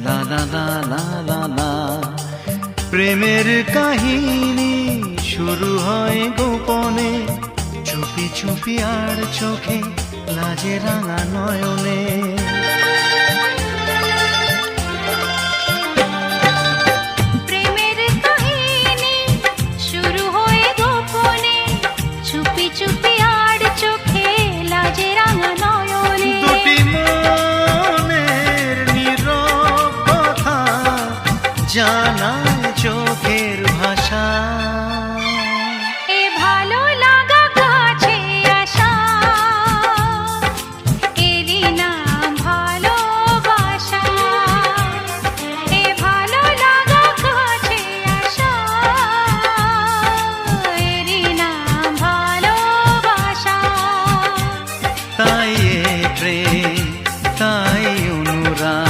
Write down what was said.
লা লা লা লা লা লা। প্রেমের কাহিনী শুরু হয় গোপনে, চুপি চুপি আর চোখে লাজে রাঙা নয়নে। প্রেমের কাহিনী শুরু হয় গোপনে, চুপি চুপি আর চোখে লাজে রাঙা নয়নে। দুটি মনের নীরব কথা জানা